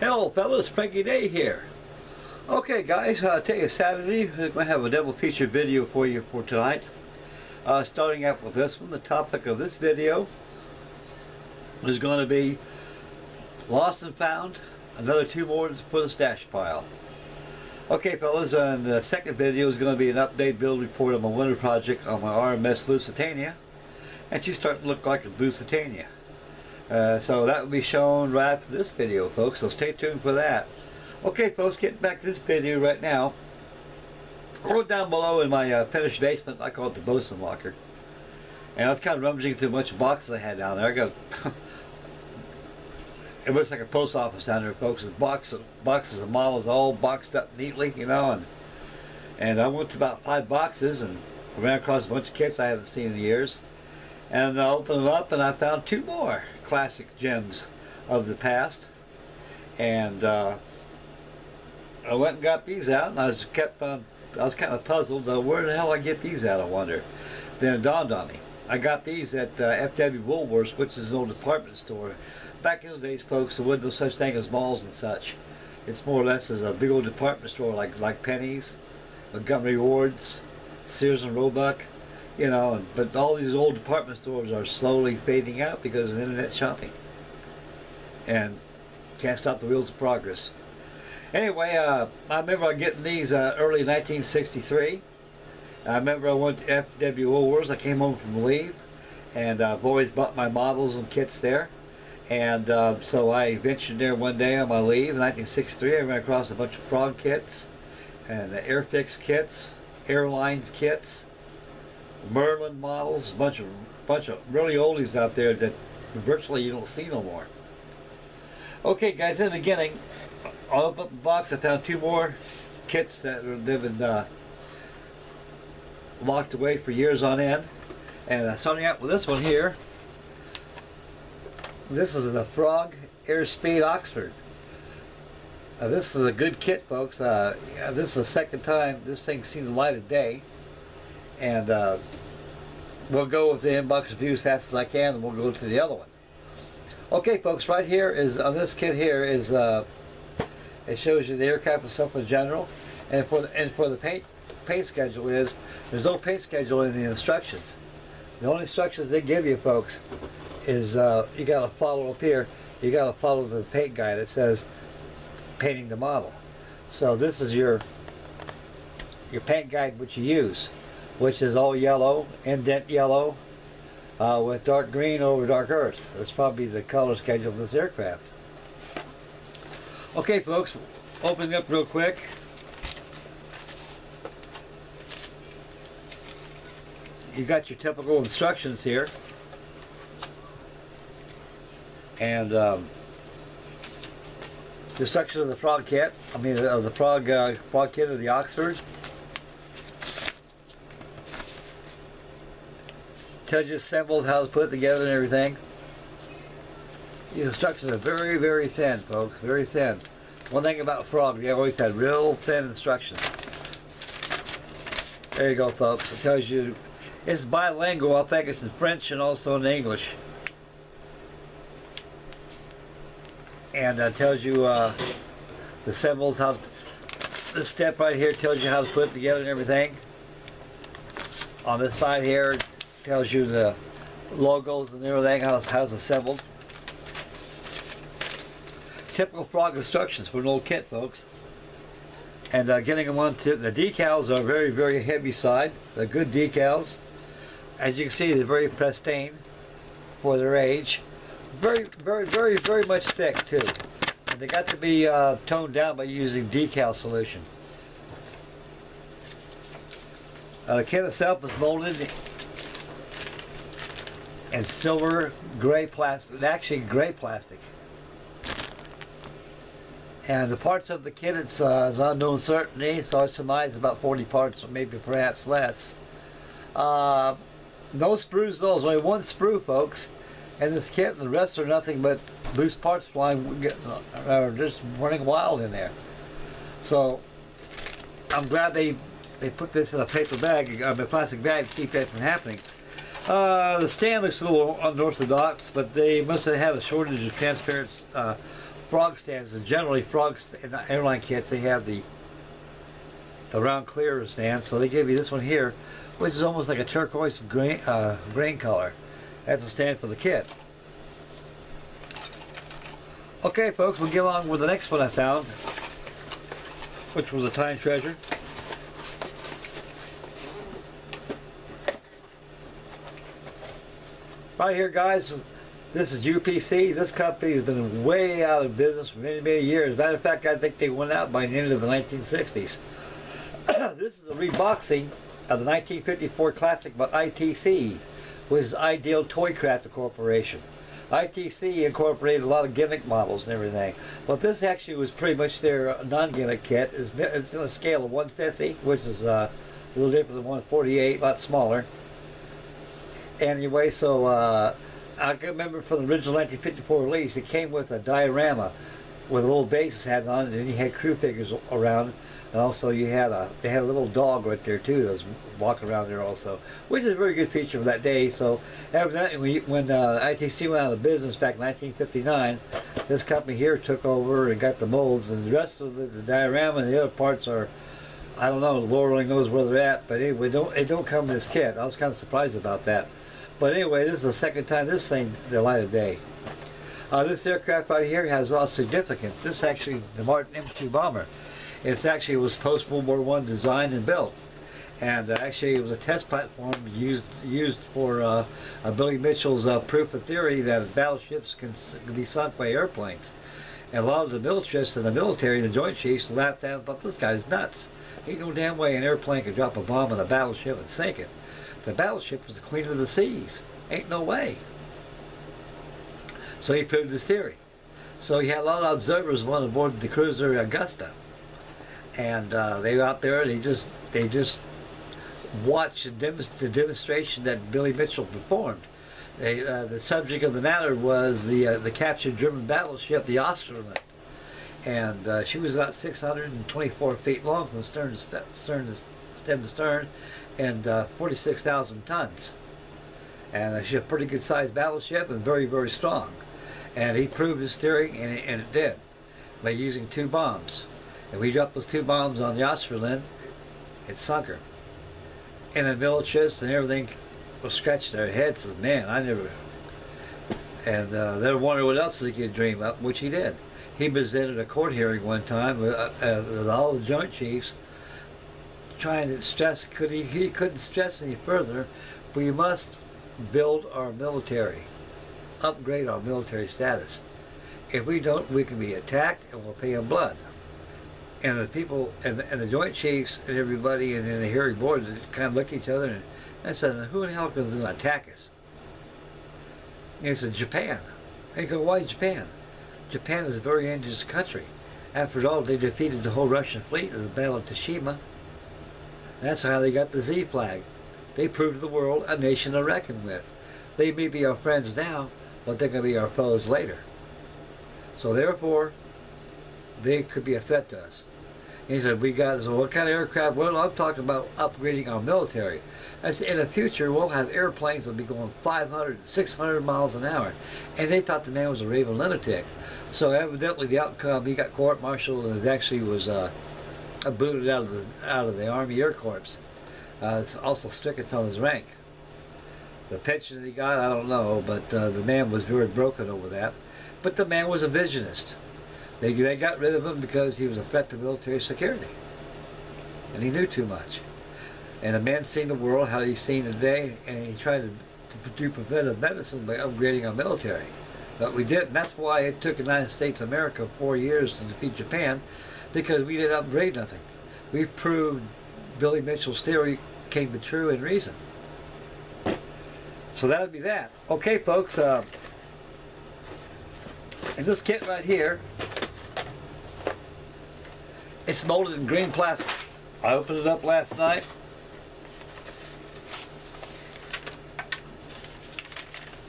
Hello fellas, Frankie Day here. Okay guys, today is Saturday. We're going to have a double feature video for you for tonight. Starting out with this one, the topic of this video is going to be lost and found, another 2 more for the stash pile. Okay fellas, and the second video is going to be an update build report of my winter project on my RMS Lusitania. And she's starting to look like a Lusitania. So that will be shown right after this video, folks, so stay tuned for that. Okay folks, getting back to this video right now. I wrote down below in my finished basement, I call it the bosun locker, and I was kind of rummaging through a bunch of boxes I had down there. I got it looks like a post office down there, folks. Boxes of models all boxed up neatly, you know, and I went to about 5 boxes and ran across a bunch of kits I haven't seen in years. And I opened it up and I found 2 more classic gems of the past. And I went and got these out, and I was kind of puzzled. Where the hell I get these out, I wonder. Then it dawned on me. I got these at FW Woolworths, which is an old department store. Back in the days, folks, there wasn't no such thing as malls and such. It's more or less as a big old department store like Penny's, Montgomery Ward's, Sears and Roebuck. You know, but all these old department stores are slowly fading out because of internet shopping. And can't stop the wheels of progress. Anyway, I remember getting these early 1963. I remember I went to FW Woolworths. I came home from leave, and I've always bought my models and kits there. And so I ventured there one day on my leave in 1963. I ran across a bunch of frog kits, and Airfix kits, Airlines kits, Merlin models, a bunch of really oldies out there that virtually you don't see no more. Okay guys, in the beginning, I opened up the box. I found 2 more kits that have been locked away for years on end. And starting out with this one here, this is the Frog Airspeed Oxford. This is a good kit, folks. Yeah, this is the second time this thing's seen the light of day. And we'll go with the inbox review as fast as I can, and we'll go to the other one. Okay folks, right here is, on this kit here, is it shows you the aircraft itself in general, and for the paint schedule is, there's no paint schedule in the instructions. The only instructions they give you, folks, is you got to follow up here. You got to follow the paint guide that says painting the model. So this is your paint guide which you use, which is all yellow, indent yellow, with dark green over dark earth. That's probably the color schedule of this aircraft. Okay folks, opening up real quick. You got your typical instructions here. And the instructions of the frog kit, of the frog kit of the Oxford. Tells you symbols, how to put it together and everything. The instructions are very, very thin, folks, very thin. One thing about Frog, they always had real thin instructions. There you go, folks. It tells you, it's bilingual. I think it's in French and also in English. And it tells you the symbols, how this step right here tells you how to put it together and everything. On this side here, tells you the logos and everything, how it's assembled. Typical Frog instructions for an old kit, folks. And getting them onto the decals are very, very heavy side. They're good decals. As you can see, they're very pristine for their age. Very, very, very, very much thick too. And they got to be toned down by using decal solution. The kit itself is molded and silver gray plastic, actually gray plastic. And the parts of the kit, it's is unknown certainty, so I surmise about 40 parts or maybe perhaps less. No sprues though, there's only 1 sprue, folks, in this kit, and the rest are nothing but loose parts flying, just running wild in there. So I'm glad they put this in a paper bag, a plastic bag, to keep that from happening. The stand looks a little unorthodox, but they must have had a shortage of transparent frog stands, and generally frogs in the airline kits, they have the round clear stand, so they give you this one here, which is almost like a turquoise grain color. That's a stand for the kit. Okay folks, we'll get along with the next one I found, which was a time treasure. Right here guys, this is UPC. This company has been way out of business for many, many years. As a matter of fact, I think they went out by the end of the 1960s. This is a reboxing of the 1954 classic by ITC, which is Ideal Toy Crafter Corporation. ITC incorporated a lot of gimmick models and everything, but this actually was pretty much their non-gimmick kit. It's on a scale of 150, which is a little different than 148, a lot smaller. Anyway, so I can remember from the original 1954 release, it came with a diorama with a little basis hat on it, and you had crew figures around, and also they had a little dog right there too that was walking around there also, which is a very good feature for that day. So evidently when ITC went out of business back in 1959, this company here took over and got the molds, and the rest of the diorama and the other parts are, I don't know, the Lord only knows where they're at, but anyway, it don't come in this kit. I was kind of surprised about that. But anyway, this is the second time this thing the light of day. This aircraft right here has a lot of significance. This actually, the Martin M2 bomber. It was post World War I designed and built, and actually it was a test platform used for Billy Mitchell's proof of theory that battleships can be sunk by airplanes. And a lot of the militarists in the military, the Joint Chiefs, laughed at him, but this guy's nuts. Ain't no damn way an airplane could drop a bomb on a battleship and sink it. The battleship was the queen of the seas. Ain't no way. So he proved his theory. So he had a lot of observers on aboard the cruiser Augusta, and they were out there and they just watched the demonstration that Billy Mitchell performed. The subject of the matter was the captured German battleship, the Osterland, and she was about 624 feet long from stem to stern, and 46,000 tons. And she's a pretty good sized battleship and very, very strong. And he proved his theory, and it did, by using 2 bombs. And we dropped those 2 bombs on the Osterland, it sunk her. And the militarists and everything was scratching their heads, says, man, I never. And they were wondering what else he could dream up, which he did. He presented a court hearing one time with all the Joint Chiefs, trying to stress, he couldn't stress any further, we must build our military, upgrade our military status. If we don't, we can be attacked and we'll pay in blood. And the people and the Joint Chiefs and everybody and then the hearing board kind of looked at each other and said, who in the hell is going to attack us? And he said, Japan. They go, why Japan? Japan is a very dangerous country. After all, they defeated the whole Russian fleet in the Battle of Tsushima. That's how they got the Z flag. They proved to the world a nation to reckon with. They may be our friends now, but they're going to be our foes later. So therefore, they could be a threat to us. And he said, so what kind of aircraft? Well, I'm talking about upgrading our military. I said, in the future, we'll have airplanes that'll be going 500, 600 miles an hour. And they thought the man was a raving lunatic. So evidently the outcome, he got court-martialed and actually was booted out of the Army Air Corps. It's also stricken from his rank. The pension that he got, I don't know, but the man was very broken over that. But the man was a visionist. They got rid of him because he was a threat to military security. And he knew too much. And the man seen the world, how he's seen today, and he tried to do preventive medicine by upgrading our military. But we didn't. That's why it took the United States of America 4 years to defeat Japan, because we didn't upgrade nothing. We proved Billy Mitchell's theory came to true in reason. So that would be that. Okay, folks. And this kit right here, it's molded in green plastic. I opened it up last night.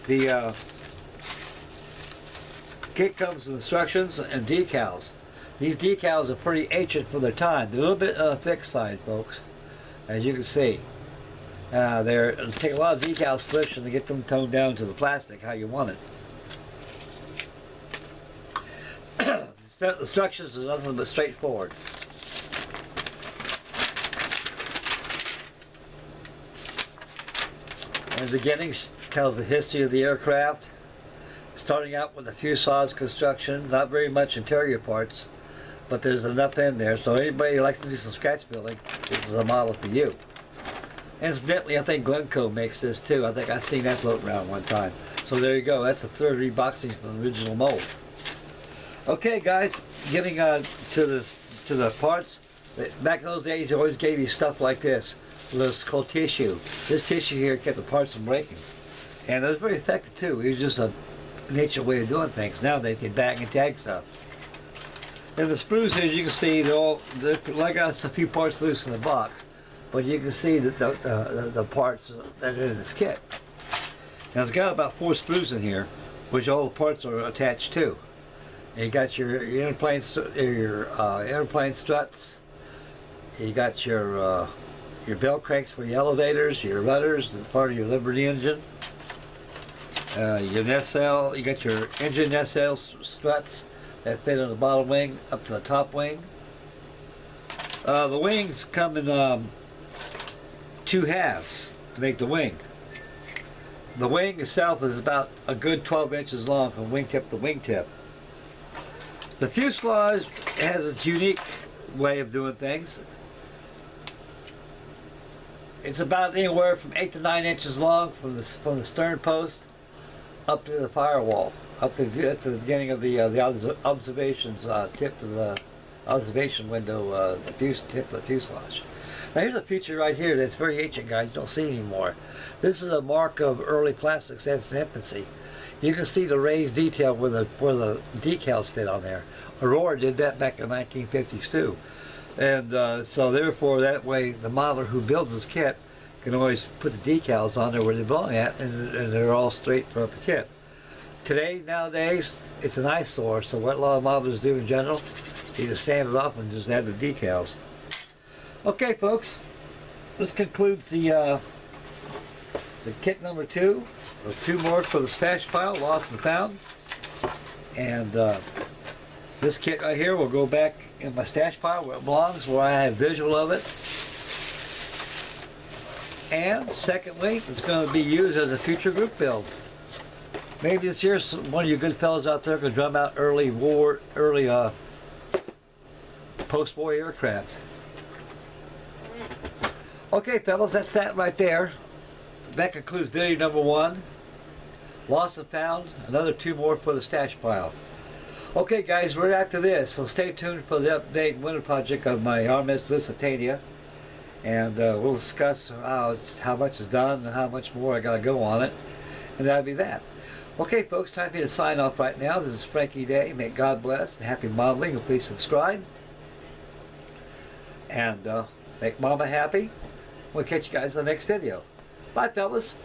The kit comes with instructions and decals. These decals are pretty ancient for their time. They're a little bit on the thick side, folks, as you can see. It'll take a lot of decal solution to get them toned down to the plastic how you want it. The instructions are nothing but straightforward. In the beginning, tells the history of the aircraft, starting out with the fuselage construction, not very much interior parts, but there's enough in there, so anybody who likes to do some scratch building, this is a model for you. Incidentally, I think Glencoe makes this too. I think I've seen that floating around one time. So there you go, that's the third reboxing from the original mold. Okay guys, getting to the parts. Back in those days, they always gave you stuff like this. This is called tissue. This tissue here kept the parts from breaking. And it was very effective too. It was just a nature way of doing things. Nowadays they bag and tag stuff. And the sprues here, you can see I got a few parts loose in the box, but you can see that the parts that are in this kit. Now it's got about 4 sprues in here, which all the parts are attached to. And you got your airplane struts. You got your bell cranks for your elevators, your rudders, as part of your Liberty engine. Your nacelle, you got your engine nacelle struts that fit on the bottom wing up to the top wing. The wings come in 2 halves to make the wing. The wing itself is about a good 12 inches long from wingtip to wingtip. The fuselage has its unique way of doing things. It's about anywhere from 8 to 9 inches long from the stern post up to the firewall, up to the beginning of the observations tip of the observation window, the tip of the fuselage. Now here's a feature right here that's very ancient, guys. You don't see anymore. This is a mark of early plastics at its infancy. You can see the raised detail where the decals fit on there. Aurora did that back in 1950s too. And so therefore that way the modeler who builds this kit can always put the decals on there where they belong at, and they're all straight from the kit. Today, nowadays, it's an eyesore, so what a lot of modelers do in general, you just sand it off and just add the decals. Okay folks, this concludes the kit number 2. There's 2 more for the stash pile, lost and found. And this kit right here will go back in my stash pile where it belongs, where I have visual of it. And secondly, it's going to be used as a future group build. Maybe this year one of you good fellows out there can drum out early post-war aircraft. Okay fellas, that's that right there. That concludes video number 1. Lost and found, another 2 more for the stash pile. Okay guys, we're after this, so stay tuned for the update winter project of my RMS Lusitania. And we'll discuss how much is done and how much more I gotta go on it. And that'll be that. Okay folks, time for me to sign off right now. This is Frankie Day. May God bless and happy modeling, and please subscribe. And make Mama happy. We'll catch you guys in the next video. Bye fellas.